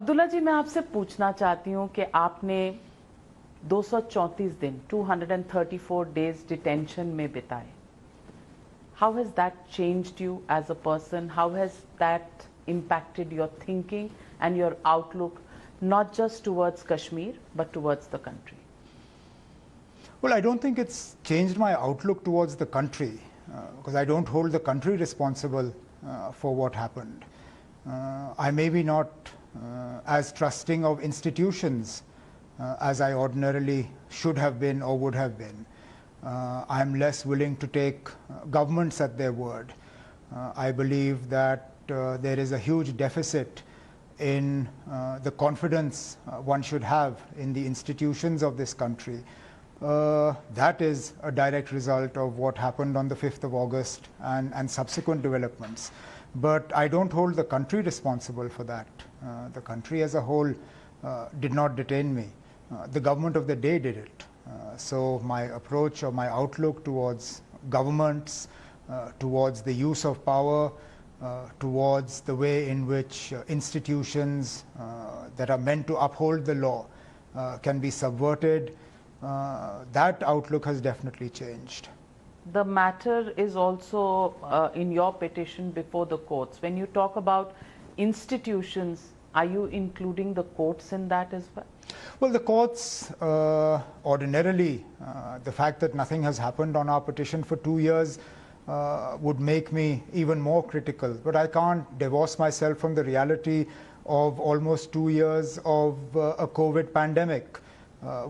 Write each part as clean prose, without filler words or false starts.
अब्दुल्ला जी, मैं आपसे पूछना चाहती हूँ कि आपने 234 दिन 234 डेज डिटेंशन में बिताए. How has that changed you as a person? How has that impacted your thinking and your outlook, not just towards Kashmir, but towards the country? Well, I don't think it's changed my outlook towards the country, because I don't hold the country responsible for what happened. I may be not as trusting of institutions as I ordinarily should have been or would have been. I'm less willing to take governments at their word. I believe that there is a huge deficit in the confidence one should have in the institutions of this country. That is a direct result of what happened on the 5th of August and subsequent developments. But I don't hold the country responsible for that. The country as a whole did not detain me. The government of the day did it. So my approach or my outlook towards governments, towards the use of power, towards the way in which institutions that are meant to uphold the law can be subverted, that outlook has definitely changed. The matter is also in your petition before the courts. When you talk about institutions, are you including the courts in that as well? Well, the courts ordinarily, the fact that nothing has happened on our petition for 2 years would make me even more critical. But I can't divorce myself from the reality of almost 2 years of a COVID pandemic,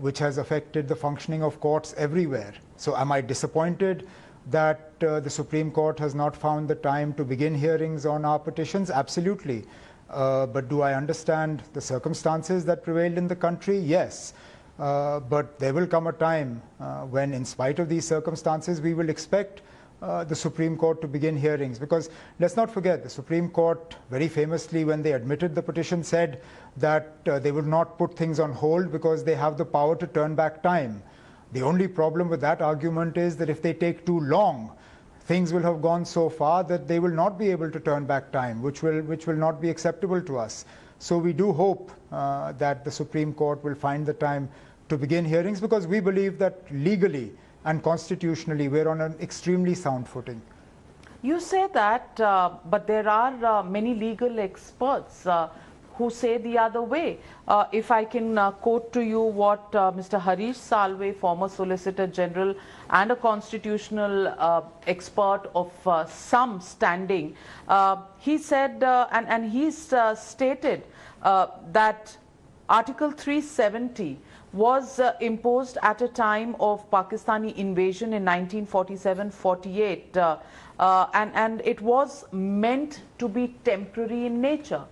which has affected the functioning of courts everywhere. So am I disappointed that the Supreme Court has not found the time to begin hearings on our petitions? Absolutely. But do I understand the circumstances that prevailed in the country? Yes. But there will come a time when, in spite of these circumstances, we will expect the Supreme Court to begin hearings. Because let's not forget, the Supreme Court very famously, when they admitted the petition, said that they will not put things on hold because they have the power to turn back time. The only problem with that argument is that if they take too long, things will have gone so far that they will not be able to turn back time, which will not be acceptable to us. So we do hope that the Supreme Court will find the time to begin hearings, because we believe that legally and constitutionally we're on an extremely sound footing. You say that, but there are many legal experts who say the other way. If I can quote to you what Mr. Harish Salve, former Solicitor General and a constitutional expert of some standing, he said, and he's stated that Article 370 was imposed at a time of Pakistani invasion in 1947-48, and it was meant to be temporary in nature.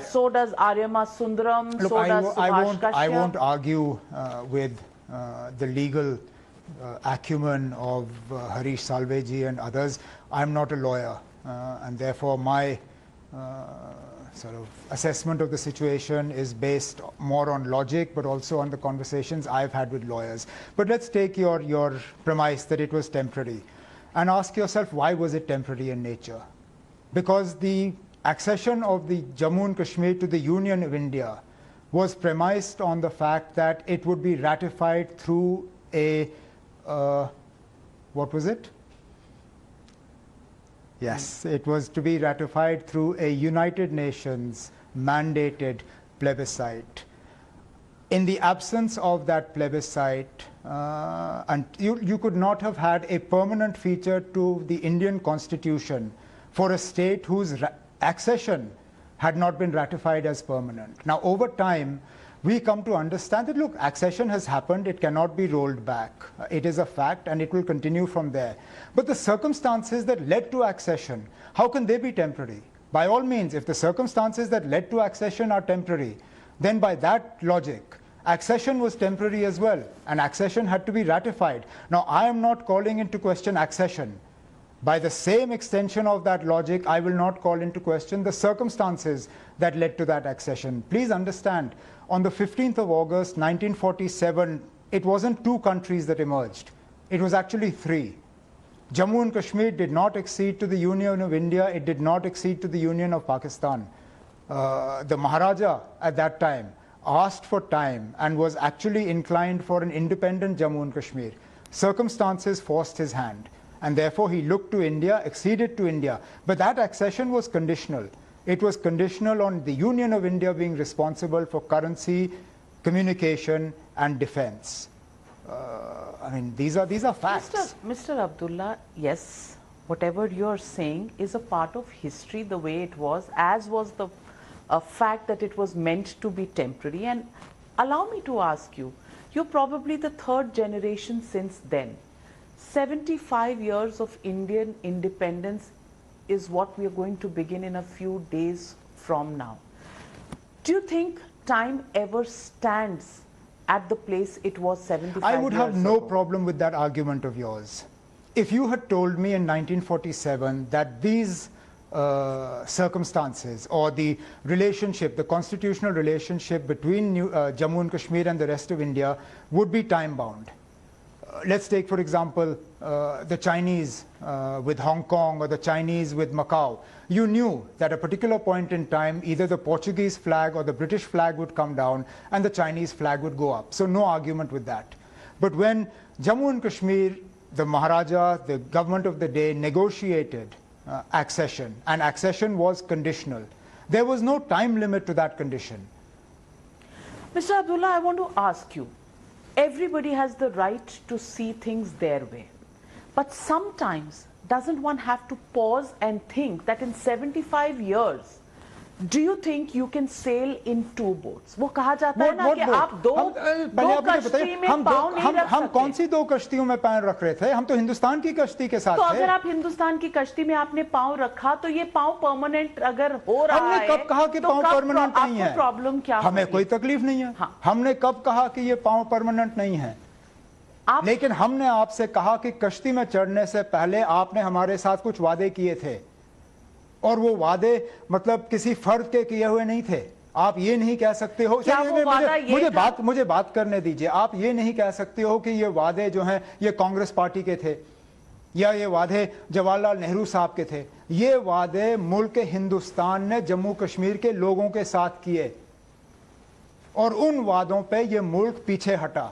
So does Aryama Sundaram, Look, so does Subhash Kashyap. I won't argue with the legal acumen of Harish Salveji and others. I'm not a lawyer, and therefore my sort of assessment of the situation is based more on logic, but also on the conversations I've had with lawyers. But let's take your premise that it was temporary and ask yourself, why was it temporary in nature? Because the accession of the Jammu and Kashmir to the Union of India was premised on the fact that it would be ratified through a, what was it? Yes, it was to be ratified through a United Nations mandated plebiscite. In the absence of that plebiscite, and you could not have had a permanent feature to the Indian Constitution for a state whose accession had not been ratified as permanent. Now, over time, we come to understand that, look, accession has happened, it cannot be rolled back. It is a fact and it will continue from there. But the circumstances that led to accession, how can they be temporary? By all means, if the circumstances that led to accession are temporary, then by that logic, accession was temporary as well, and accession had to be ratified. Now, I am not calling into question accession. By the same extension of that logic, I will not call into question the circumstances that led to that accession. Please understand, on the 15th of August 1947, it wasn't 2 countries that emerged. It was actually 3. Jammu and Kashmir did not accede to the Union of India. It did not accede to the Union of Pakistan. the Maharaja at that time asked for time and was actually inclined for an independent Jammu and Kashmir. Circumstances forced his hand, and therefore he looked to India, acceded to India. But that accession was conditional. It was conditional on the Union of India being responsible for currency, communication, and defense. I mean, these are facts. Mr. Abdullah, yes, whatever you're saying is a part of history the way it was, as was the fact that it was meant to be temporary. And allow me to ask you, you're probably the third generation since then. 75 years of Indian independence is what we are going to begin in a few days from now. Do you think time ever stands at the place it was 75 years ago? I would have no problem with that argument of yours. If you had told me in 1947 that these circumstances or the relationship, the constitutional relationship between Jammu and Kashmir and the rest of India would be time bound. Let's take, for example, the Chinese with Hong Kong or the Chinese with Macau. You knew that at a particular point in time, either the Portuguese flag or the British flag would come down and the Chinese flag would go up. So no argument with that. But when Jammu and Kashmir, the Maharaja, the government of the day, negotiated accession, and accession was conditional, there was no time limit to that condition. Mr. Abdullah, I want to ask you, everybody has the right to see things their way. But sometimes, doesn't one have to pause and think that in 75 years, do you think you can sail in two boats? वो कहा जाता है ना कि आप दो कश्ती में पाँव नहीं रख सकते। हम कौन सी दो कश्तियों में पैर रख रहे थे? हम तो हिंदुस्तान की कश्ती के साथ थे। तो अगर आप हिंदुस्तान की कश्ती में आपने पाँव रखा, तो ये पाँव परमानेंट अगर हो रहा है, हमने कब कहा कि पाँव परमानेंट नहीं है? आपको प्रॉब्लम क्या? हमें कोई तकलीफ नहीं है। हमने कब कहा कि ये पाँव परमानेंट नहीं है? लेकिन हमने आपसे कहा कि कश्ती में चढ़ने से पहले आपने हमारे साथ कुछ वादे किए थे, और वो वादे मतलब किसी फर्द के किए हुए नहीं थे। आप ये नहीं कह सकते हो, मुझे बात करने दीजिए। आप ये नहीं कह सकते हो कि ये वादे जो हैं ये कांग्रेस पार्टी के थे या ये वादे जवाहरलाल नेहरू साहब के थे। ये वादे मुल्क हिंदुस्तान ने जम्मू कश्मीर के लोगों के साथ किए, और उन वादों पे ये मुल्क पीछे हटा।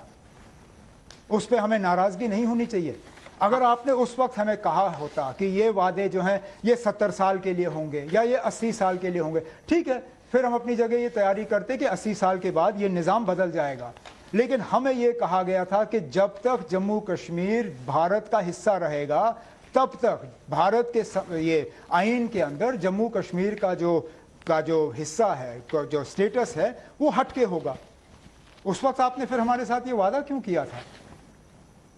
उस पे हमें नाराजगी नहीं होनी चाहिए। अगर आपने उस वक्त हमें कहा होता कि ये वादे जो हैं ये 70 साल के लिए होंगे या ये 80 साल के लिए होंगे, ठीक है, फिर हम अपनी जगह ये तैयारी करते कि 80 साल के बाद ये निज़ाम बदल जाएगा। लेकिन हमें ये कहा गया था कि जब तक जम्मू कश्मीर भारत का हिस्सा रहेगा, तब तक भारत के ये आइन के अंदर जम्मू कश्मीर का जो हिस्सा है, जो स्टेटस है, वो हटके होगा। उस वक्त आपने फिर हमारे साथ ये वादा क्यों किया था?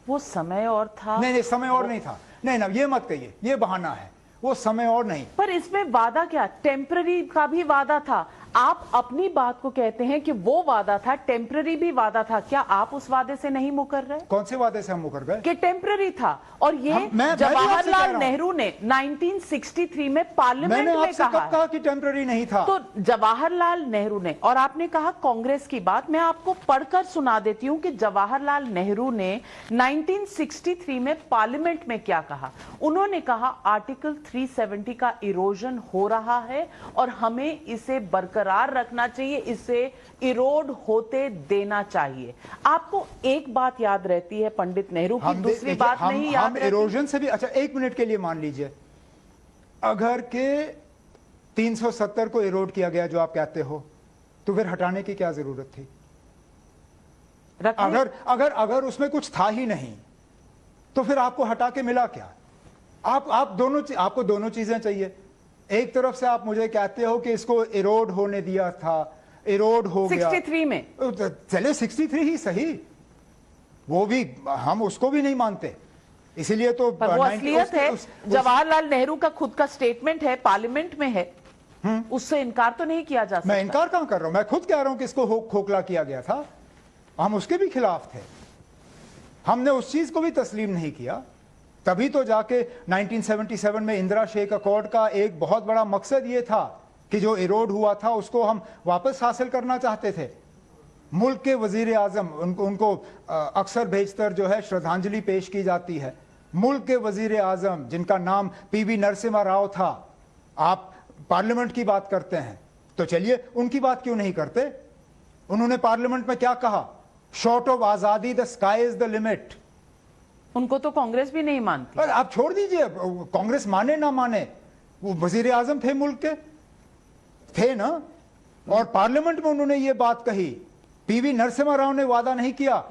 वो समय और था। नहीं, समय और नहीं था। नहीं ना, ये मत कहिए, ये बहाना है। वो समय और नहीं। पर इसमें वादा क्या, टेम्पररी का भी वादा था। आप अपनी बात को कहते हैं कि वो वादा था, टेम्पररी भी वादा था। क्या आप उस वादे से नहीं मुकर रहे? कौन से वादे से हम मुकर गए? कि टेम्पररी था। और ये जवाहरलाल नेहरू ने 1963 में पार्लियामेंट में कहा कि टेम्पररी नहीं था। तो जवाहरलाल नेहरू ने, और आपने कहा कांग्रेस की बात, मैं आपको पढ़कर सुना देती हूं कि जवाहरलाल नेहरू ने 1963 में पार्लियामेंट में क्या कहा। उन्होंने कहा आर्टिकल 370 का इरोजन हो रहा है और हमें इसे बरकरार रखना चाहिए, इसे इरोड होते देना चाहिए। आपको एक बात याद रहती है पंडित नेहरू की, दूसरी बात नहीं याद रहती। इरोजन से भी, अच्छा एक मिनट के लिए मान लीजिए, अगर के 370 को इरोड किया गया जो आप कहते हो, तो फिर हटाने की क्या जरूरत थी? अगर उसमें कुछ था ही नहीं, तो फिर आपको हटा के मिला क्या? आपको दोनों चीजें चाहिए। एक तरफ से आप मुझे कहते हो कि इसको इरोड होने दिया था, इरोड हो गया 63 में, चले 63 ही सही, वो भी हम उसको भी नहीं मानते, इसीलिए तो वो असलियत है। जवाहरलाल नेहरू का खुद का स्टेटमेंट है, पार्लियामेंट में है, उससे इनकार तो नहीं किया जा सकता। मैं इनकार कहां कर रहा हूं, मैं खुद कह रहा हूं कि इसको खोखला किया गया था। हम उसके भी खिलाफ थे, हमने उस चीज को भी तस्लीम नहीं किया। तभी तो जाके 1977 में इंदिरा शेख अकॉर्ड का एक बहुत बड़ा मकसद ये था कि जो इरोड हुआ था उसको हम वापस हासिल करना चाहते थे। मुल्क के वजीर आजम, उनको अक्सर भेजकर जो है श्रद्धांजलि पेश की जाती है। मुल्क के वजीर आजम जिनका नाम पीवी नरसिम्हा राव था, आप पार्लियामेंट की बात करते हैं, तो चलिए उनकी बात क्यों नहीं करते? उन्होंने पार्लियामेंट में क्या कहा? शॉर्ट ऑफ आजादी the sky is the limit. उनको तो कांग्रेस भी नहीं मानती। पर आप छोड़ दीजिए, कांग्रेस माने ना माने, वो वजीर आजम थे मुल्क के, थे ना, और पार्लियामेंट में उन्होंने ये बात कही। पीवी नरसिम्हा राव ने वादा नहीं किया,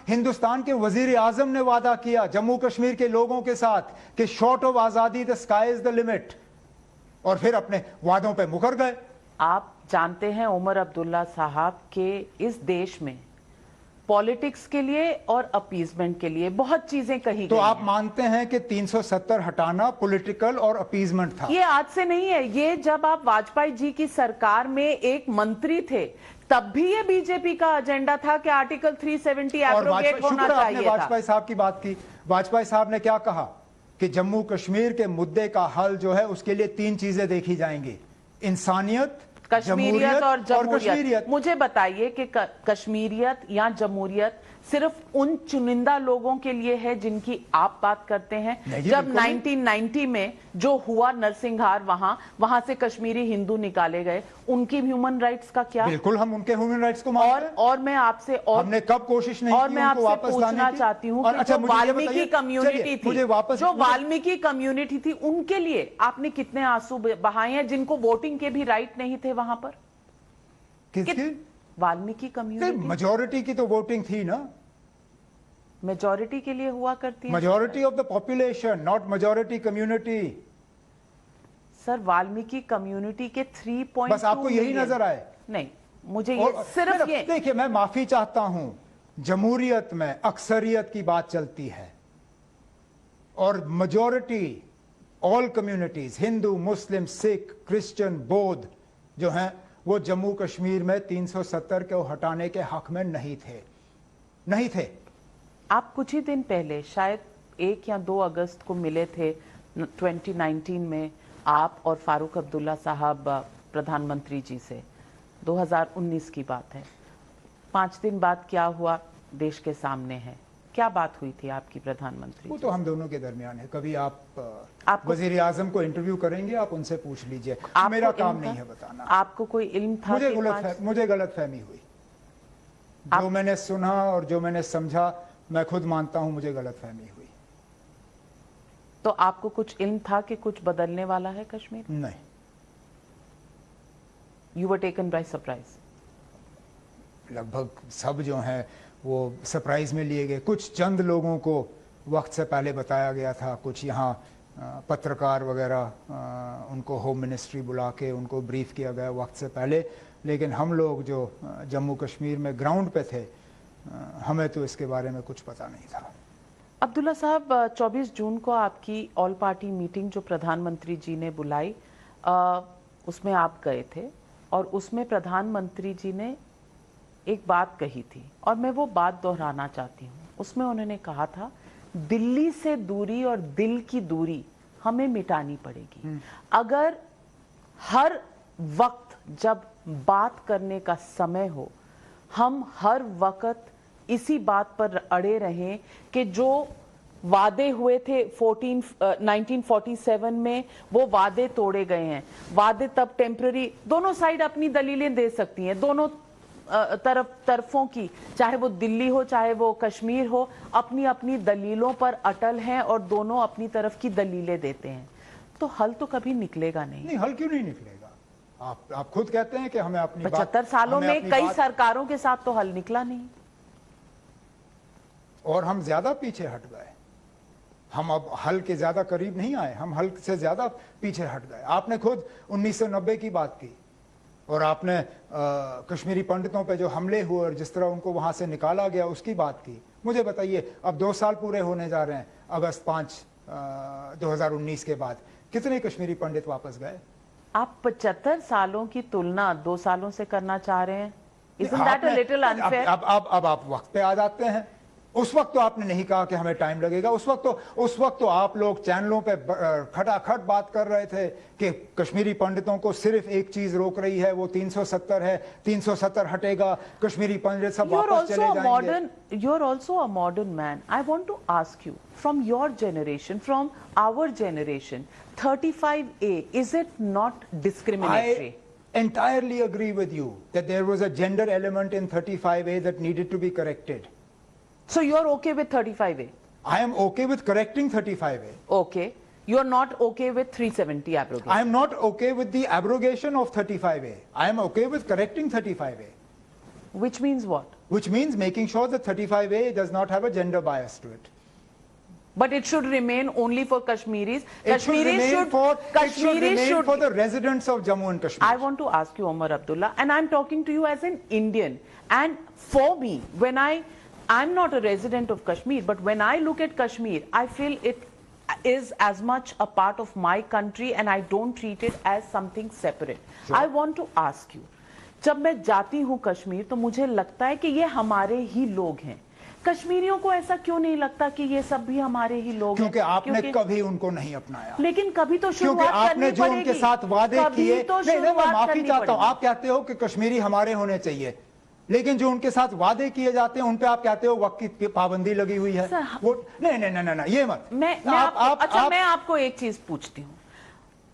हिंदुस्तान के वजीर आजम ने वादा किया जम्मू कश्मीर के लोगों के साथ कि शॉर्ट ऑफ आजादी the sky is the limit, और फिर अपने वादों पे मुकर गए। आप जानते हैं उमर अब्दुल्ला साहब के इस देश में पॉलिटिक्स के लिए और अपीजमेंट के लिए बहुत चीजें कही तो गई आप हैं। मानते हैं कि 370 हटाना पॉलिटिकल और अपीजमेंट था? ये आज से नहीं है, ये जब आप वाजपेयी जी की सरकार में एक मंत्री थे तब भी ये बीजेपी का एजेंडा था कि आर्टिकल 370 एब्रोगेट होना चाहिए था। वाजपेयी साहब की बात की। वाजपेयी साहब ने क्या कहा कि जम्मू कश्मीर के मुद्दे का हल जो है उसके लिए 3 चीजें देखी जाएंगी: इंसानियत, कश्मीरियत और जमहूरियत। कश्मीरियत। मुझे बताइए कि कश्मीरियत या जमहूरियत सिर्फ उन चुनिंदा लोगों के लिए है जिनकी आप बात करते हैं? जब 1990 में जो हुआ नरसिंहार, वहां से कश्मीरी हिंदू निकाले गए, उनकी ह्यूमन राइट्स का क्या? बिल्कुल हम उनके ह्यूमन राइट्स को मानते हैं। और मैं आपसे हमने कब कोशिश नहीं और की मैं उनको आपसे वापस लाने पूछना की? चाहती हूँ कि अच्छा, जो वाल्मीकि कम्युनिटी थी, जो वाल्मीकि कम्युनिटी थी, उनके लिए आपने कितने आंसू बहाए हैं जिनको वोटिंग के भी राइट नहीं थे वहां पर? किसकी? वाल्मीकि कम्युनिटी। मेजॉरिटी की तो वोटिंग थी ना। मेजॉरिटी के लिए हुआ करती है। Majority of the population, not majority community. Sir Valmiki community के 3.2 बस आपको यही नजर आए? नहीं, मुझे ये सिर्फ ये देखिए, मैं माफी चाहता हूं, जमहूरियत में अक्सरियत की बात चलती है और मेजॉरिटी, ऑल कम्युनिटीज, हिंदू, मुस्लिम, सिख, क्रिश्चियन, बौद्ध जो हैं वो जम्मू कश्मीर में 370 को हटाने के हक में नहीं थे। आप कुछ ही दिन पहले शायद 1 या 2 अगस्त को मिले थे 2019 में, आप और फारूक अब्दुल्ला साहब प्रधानमंत्री जी से। 2019 की बात है। 5 दिन बाद क्या हुआ देश के सामने है। क्या बात हुई थी आपकी प्रधानमंत्री? वो तो हम दोनों के दरमियान है। कभी आप वजीर आजम को इंटरव्यू करेंगे, आप उनसे पूछ लीजिए, मेरा काम नहीं है बताना। आपको कोई इल्म था? मुझे गलतफहमी हुई। जो मैंने सुना और जो मैंने समझा, मैं खुद मानता हूं मुझे गलतफहमी हुई। तो आपको कुछ इल्म था कि कुछ बदलने वाला है कश्मीर? नहीं। You were taken by surprise? लगभग सब जो हैं वो सरप्राइज में लिए गए। कुछ चंद लोगों को वक्त से पहले बताया गया था, कुछ यहाँ पत्रकार वगैरह उनको होम मिनिस्ट्री बुला के उनको ब्रीफ किया गया वक्त से पहले, लेकिन हम लोग जो जम्मू कश्मीर में ग्राउंड पे थे, हमें तो इसके बारे में कुछ पता नहीं था। अब्दुल्ला साहब, 24 जून को आपकी ऑल पार्टी मीटिंग जो प्रधानमंत्री जी ने बुलाई, उसमें आप गए थे और उसमें प्रधानमंत्री जी ने एक बात कही थी और मैं वो बात दोहराना चाहती हूँ। उसमें उन्होंने कहा था दिल्ली से दूरी और दिल की दूरी हमें मिटानी पड़ेगी। अगर हर वक्त जब बात करने का समय हो, हम हर वक्त इसी बात पर अड़े रहें कि जो वादे हुए थे 1947 में, वो वादे तोड़े गए हैं। वादे तब टेम्पररी, दोनों साइड अपनी दलीलें दे सकती हैं, दोनों तरफों की, चाहे वो दिल्ली हो चाहे वो कश्मीर हो, अपनी अपनी दलीलों पर अटल हैं और दोनों अपनी तरफ की दलीलें देते हैं। तो हल तो कभी निकलेगा नहीं। हल क्यों नहीं निकलेगा? आप खुद कहते हैं कि हमें अपनी 75 सालों में कई सरकारों के साथ तो हल निकला नहीं और हम ज्यादा पीछे हट गए। हम अब हल के ज्यादा करीब नहीं आए, हम हल से ज्यादा पीछे हट गए। आपने खुद 1990 की बात की और आपने कश्मीरी पंडितों पे जो हमले हुए और जिस तरह उनको वहां से निकाला गया उसकी बात की। मुझे बताइए, अब 2 साल पूरे होने जा रहे हैं, अगस्त 5 2019 के बाद कितने कश्मीरी पंडित वापस गए? आप 75 सालों की तुलना 2 सालों से करना चाह रहे हैं? Isn't that a little unfair? अब आप वक्त पे आ जाते हैं। उस वक्त तो आपने नहीं कहा कि हमें टाइम लगेगा। उस वक्त तो आप लोग चैनलों पे खटाखट बात कर रहे थे कि कश्मीरी पंडितों को सिर्फ एक चीज रोक रही है, वो 370 है, 370 हटेगा, कश्मीरी पंडित सब वापस चले जाएंगे। You're also a modern man. I want to ask you, from your generation, from our generation, 35A, is it not discriminatory? entirely agree with you that there was a gender element in 35A that needed to be corrected. So you're okay with 35A? I am okay with correcting 35A. Okay. You're not okay with 370 abrogation? I am not okay with the abrogation of 35A. I am okay with correcting 35A. Which means what? Which means making sure that 35A does not have a gender bias to it. But it should remain only for Kashmiris. It should remain for the residents of Jammu and Kashmir. I want to ask you, Omar Abdullah, and I'm talking to you as an Indian. And for me, when I'm not a resident of Kashmir, but when I look at Kashmir, I feel it is as much a part of my country and I don't treat it as something separate. Sure. I want to ask you, जब मैं जाती हूँ कश्मीर तो मुझे लगता है कि ये हमारे ही लोग हैं. कश्मीरियों को ऐसा क्यों नहीं लगता कि ये सब भी हमारे ही लोग हैं? क्योंकि आपने कभी उनको नहीं अपनाया. लेकिन कभी तो क्योंकि शुरुआत आपने करनी जो पड़ेगी. उनके साथ वादे किए, तो नहीं मैं माफी करनी चाहता हूं, पड़ेगी. आप कहते हो कि कश्मीरी हमारे होने चाहिए, लेकिन जो उनके साथ वादे किए जाते हैं उन पे आप कहते हो वक्त की पाबंदी लगी हुई है. वो नहीं ये मत. मैं आपको एक चीज पूछती हूँ.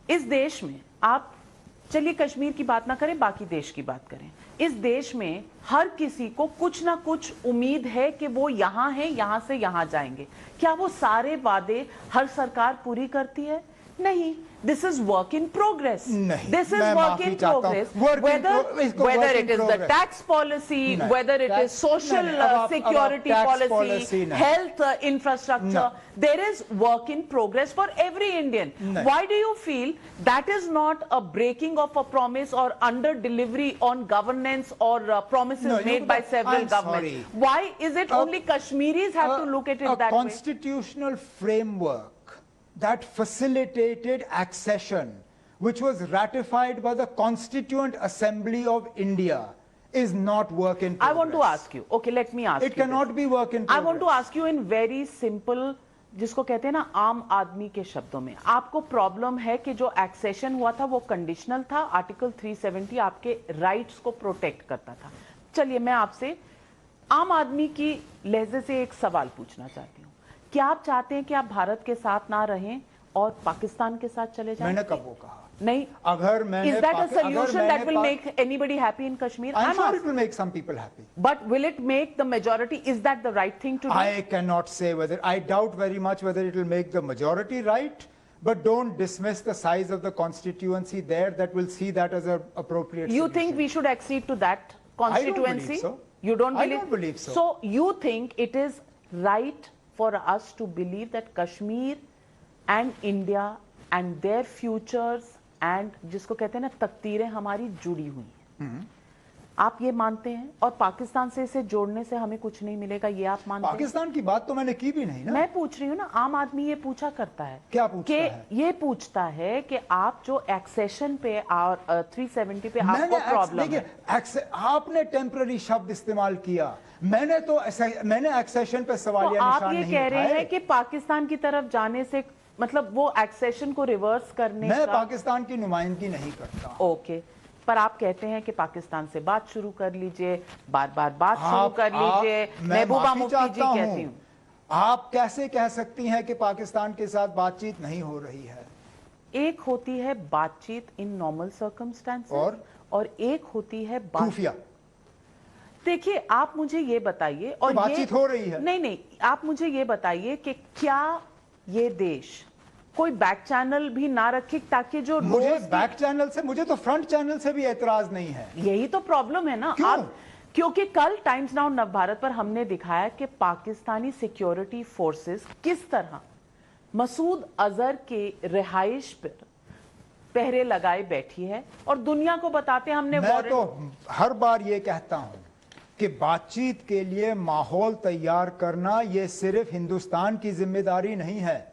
इस देश में आप, चलिए कश्मीर की बात ना करें, बाकी देश की बात करें. इस देश में हर किसी को कुछ ना कुछ उम्मीद है कि वो यहाँ है, यहाँ से यहाँ जाएंगे. क्या वो सारे वादे हर सरकार पूरी करती है? नहीं. This is work in progress. This is work in progress. Whether it is the tax policy, whether it is social security policy, health infrastructure, there is work in progress for every Indian. Why do you feel that is not a breaking of a promise or under delivery on governance or promises made by several governments? Why is it only Kashmiris have to look at it that way? A constitutional framework that facilitated accession, which was ratified by the Constituent Assembly of India, is not work in progress. I want to ask you, okay, let me ask you. It cannot be work in I progress. want to ask you in very simple, जिसको कहते हैं ना आम आदमी के शब्दों में, आपको प्रॉब्लम है कि जो एक्सेशन हुआ था वो कंडीशनल था, आर्टिकल 370 आपके राइट्स को प्रोटेक्ट करता था. चलिए मैं आपसे आम आदमी की लहजे से एक सवाल पूछना चाहती हूँ. क्या आप चाहते हैं कि आप भारत के साथ ना रहें और पाकिस्तान के साथ चले जाएं? मैंने कब वो कहा? नहीं. अगर मैंने Is that a solution that will make anybody happy in Kashmir? I'm sure it will make some people happy. But will it make the majority? Is that the right thing to do? I cannot say whether. I doubt very much whether it will make the majority right. But don't dismiss the size of the constituency there. That will see that as an appropriate. You solution. think we should accede to that constituency? I don't believe so. You don't believe? I don't believe so. So you think it is right for us to believe that Kashmir and India and their futures and जिसको कहते हैं ना तकदीरें हमारी जुड़ी हुई हैं. आप ये मानते हैं? और पाकिस्तान से इसे जोड़ने से हमें कुछ नहीं मिलेगा, ये आप मानते हैं? पाकिस्तान की बात तो मैंने की भी नहीं ना. मैं पूछ रही हूँ ना, आम आदमी ये पूछा करता है. क्या पूछता है? ये पूछता है कि आप जो एक्सेशन पे और 370 पे आपको प्रॉब्लम है. आपने टेम्पररी शब्द इस्तेमाल किया. मैंने एक्सेशन पे सवालिया निशान आप ये नहीं कह रहे उठाए. हैं कि पाकिस्तान की तरफ जाने से मतलब वो एक्सेशन को रिवर्स करने मैं का पाकिस्तान की नुमाइंदगी नहीं करता. ओके. पर आप कहते हैं कि पाकिस्तान से बात शुरू कर लीजिए, बार बार बात शुरू कर लीजिए. महबूबा मुफ्ती जी कहती हूँ. आप कैसे कह सकती हैं कि पाकिस्तान के साथ बातचीत नहीं हो रही है? एक होती है बातचीत इन नॉर्मल सर्कमस्टेंसेस और एक होती है खुफिया. देखिए आप मुझे ये बताइए, और बातचीत हो रही है. नहीं, आप मुझे ये बताइए कि क्या ये देश कोई बैक चैनल भी ना रखे ताकि जो मुझे बैक चैनल से, मुझे तो फ्रंट चैनल से भी एतराज नहीं है. यही तो प्रॉब्लम है ना. क्योंकि कल टाइम्स नाउ नवभारत पर हमने दिखाया कि पाकिस्तानी सिक्योरिटी फोर्सेस किस तरह मसूद अजहर के रिहाइश पर पहरे लगाए बैठी है और दुनिया को बताते हमने. मैं तो हर बार ये कहता हूं कि बातचीत के लिए माहौल तैयार करना ये सिर्फ हिंदुस्तान की जिम्मेदारी नहीं है.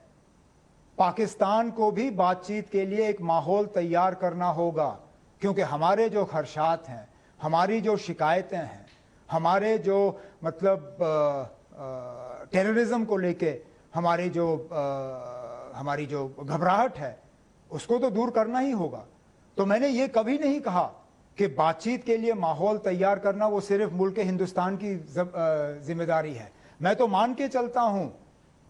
पाकिस्तान को भी बातचीत के लिए एक माहौल तैयार करना होगा, क्योंकि हमारे जो खदशात हैं, हमारी जो शिकायतें हैं, हमारे जो मतलब टेररिज्म को लेके हमारी जो घबराहट है, उसको तो दूर करना ही होगा. तो मैंने ये कभी नहीं कहा कि बातचीत के लिए माहौल तैयार करना वो सिर्फ मुल्क हिंदुस्तान की जिम्मेदारी है. मैं तो मान के चलता हूं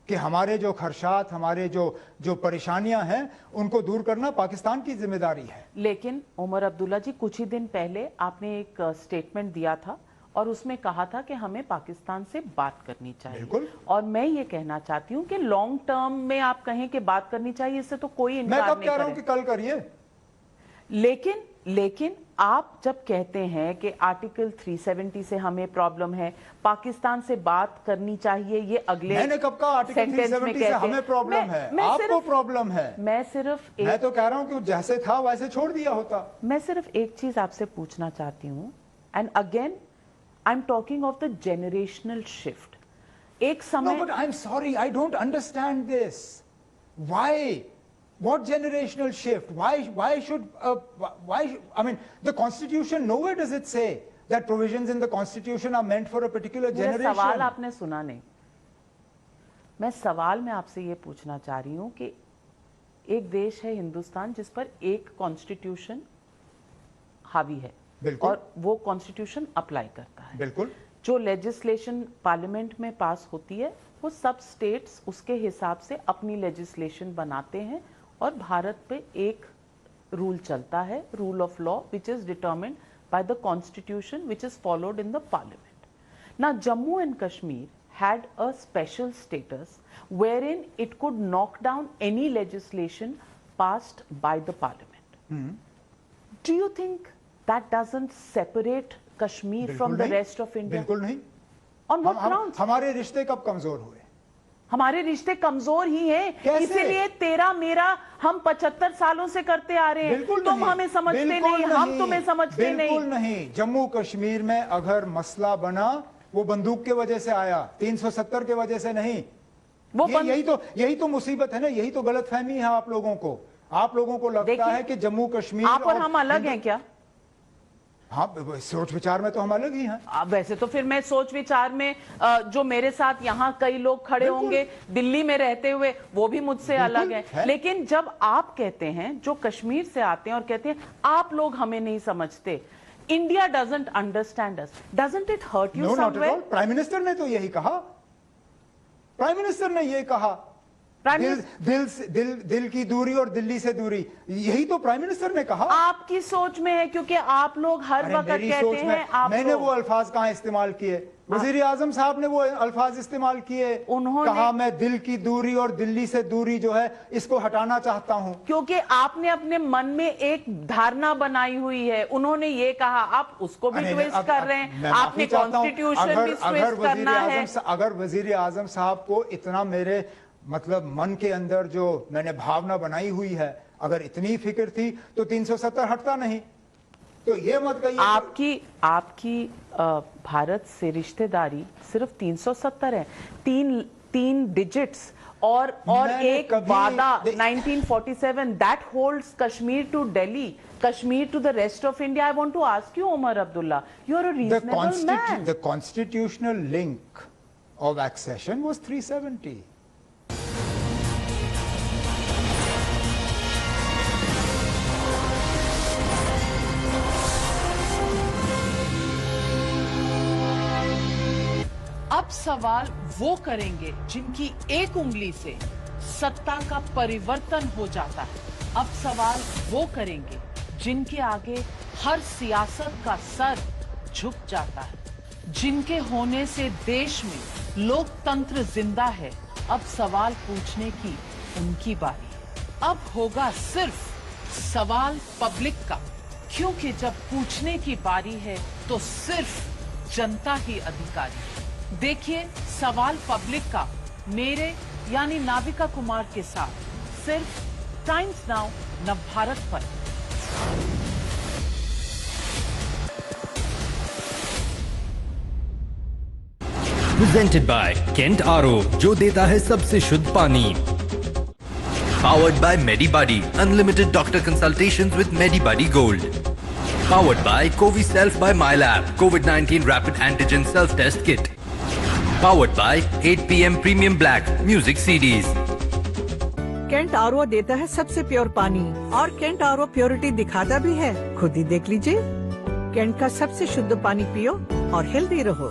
कि हमारे जो खर्चात, हमारे जो परेशानियां हैं, उनको दूर करना पाकिस्तान की जिम्मेदारी है। लेकिन उमर अब्दुल्ला जी, कुछ ही दिन पहले आपने एक स्टेटमेंट दिया था और उसमें कहा था कि हमें पाकिस्तान से बात करनी चाहिए। बिल्कुल। और मैं ये कहना चाहती हूँ कि लॉन्ग टर्म में आप कहें कि बात करनी चाहिए, इससे तो कोई इनकार नहीं। मैं कब कह रहा हूं कि कल करिए, लेकिन आप जब कहते हैं कि आर्टिकल 370 से हमें प्रॉब्लम है, पाकिस्तान से बात करनी चाहिए, ये अगले मैंने कब कहा आर्टिकल 370 से हमें प्रॉब्लम है? आपको प्रॉब्लम है। मैं तो कह रहा हूं कि जैसे था वैसे छोड़ दिया होता। मैं सिर्फ एक चीज आपसे पूछना चाहती हूं, and again I am talking of the generational shift. एक समय No, but I'm sorry, I don't understand this. Why? What generational shift? Why should, I mean, the Constitution, nowhere does it say that provisions in the Constitution are meant for a particular मेरा generation. सवाल आपने सुना नहीं। मैं सवाल में आपसे ये पूछना चाह रही हूँ कि एक देश है हिंदुस्तान जिस पर एक कॉन्स्टिट्यूशन हावी है, बिल्कुल। और वो कॉन्स्टिट्यूशन अप्लाई करता है। बिल्कुल। जो लेजिस्लेशन पार्लियामेंट में पास होती है, वो सब स्टेट्स उसके हिसाब से अपनी लेजिस्लेशन बनाते हैं, और भारत पे एक रूल चलता है, rule of law, which is determined by the constitution, which is followed in the parliament. Now, Jammu and Kashmir had a special status wherein it could knock down any legislation passed by the parliament. Do you think that doesn't separate Kashmir from the rest of India? बिल्कुल नहीं। On what grounds? हमारे रिश्ते कब कमजोर हुए? हमारे रिश्ते कमजोर ही हैं, कैसे? इसीलिए तेरा मेरा हम 75 सालों से करते आ रहे हैं। तुम हमें समझते नहीं, हम तुम्हें समझते नहीं। बिल्कुल नहीं। जम्मू कश्मीर में अगर मसला बना, वो बंदूक के वजह से आया, 370 के वजह से नहीं। यही तो मुसीबत है ना, यही तो गलतफहमी है आप लोगों को। आप लोगों को लगता है कि जम्मू कश्मीर आप और हम अलग हैं क्या? हाँ, सोच विचार में तो हम अलग ही हैं। वैसे तो फिर मैं सोच विचार में जो मेरे साथ यहाँ कई लोग खड़े होंगे दिल्ली में रहते हुए, वो भी मुझसे अलग है। लेकिन जब आप कहते हैं, जो कश्मीर से आते हैं और कहते हैं आप लोग हमें नहीं समझते, India doesn't understand us, doesn't it hurt you somewhere? Prime minister ने तो यही कहा। प्राइम मिनिस्टर ने ये कहा, दिल की दूरी और दिल्ली से दूरी, यही तो प्राइम मिनिस्टर ने कहा। आपकी सोच में है, क्योंकि आप लोग हर वक्त कहते हैं। मैंने वो अल्फाज कहां इस्तेमाल किए? वजीर आजम साहब ने वो अल्फाज इस्तेमाल किए। उन्होंने कहा मैं दिल की दूरी और दिल्ली से दूरी जो है इसको हटाना चाहता हूं। क्योंकि आपने अपने मन में एक धारणा बनाई हुई है। उन्होंने ये कहा, आप उसको भी ट्विस्ट कर रहे हैं। आपने कॉन्स्टिट्यूशन भी ट्विस्ट करना है। अगर वजीर आजम साहब को इतना मेरे मतलब मन के अंदर जो मैंने भावना बनाई हुई है, अगर इतनी फिक्र थी तो 370 हटता नहीं। तो ये मत कहिए। आपकी भारत से रिश्तेदारी सिर्फ 370 है, तीन डिजिट्स और एक वादा 1947 that holds Kashmir to Delhi, Kashmir to the rest of India. I want to ask you Omar Abdullah, you are a reasonable man. The constitutional link of accession was 370। अब सवाल वो करेंगे जिनकी एक उंगली से सत्ता का परिवर्तन हो जाता है। अब सवाल वो करेंगे जिनके आगे हर सियासत का सर झुक जाता है, जिनके होने से देश में लोकतंत्र जिंदा है। अब सवाल पूछने की उनकी बारी है। अब होगा सिर्फ सवाल पब्लिक का, क्योंकि जब पूछने की बारी है तो सिर्फ जनता ही अधिकारी है। देखिए सवाल पब्लिक का मेरे यानी नाविका कुमार के साथ, सिर्फ टाइम्स नाउ नवभारत पर। प्रेजेंटेड बाय केंट आरओ, जो देता है सबसे शुद्ध पानी। Powered by Medibuddy, unlimited doctor consultations with Medibuddy gold. Powered by CoviSelf by Mylab, कोविड-19 rapid antigen self test kit. Powered by 8 PM Premium Black Music CDs. Kent RO देता है सबसे प्योर पानी, और केंट आरओ प्योरिटी दिखाता भी है, खुद ही देख लीजिए। केंट का सबसे शुद्ध पानी पियो और हेल्दी रहो।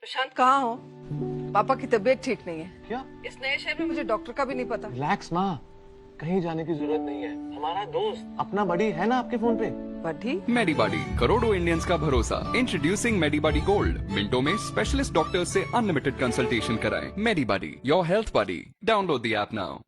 प्रशांत कहाँ हो? पापा की तबीयत ठीक नहीं है। क्या? इस नए शहर में मुझे डॉक्टर का भी नहीं पता। रिलैक्स माँ, कहीं जाने की जरूरत नहीं है। हमारा दोस्त अपना बड़ी है ना आपके फोन पे। बड़ी? मेडीबॉडी, करोड़ों इंडियंस का भरोसा। Introducing Medibuddy gold. मिनटों में स्पेशलिस्ट डॉक्टर से अनलिमिटेड कंसल्टेशन कराएं। Medibuddy, your health buddy. Download the app now.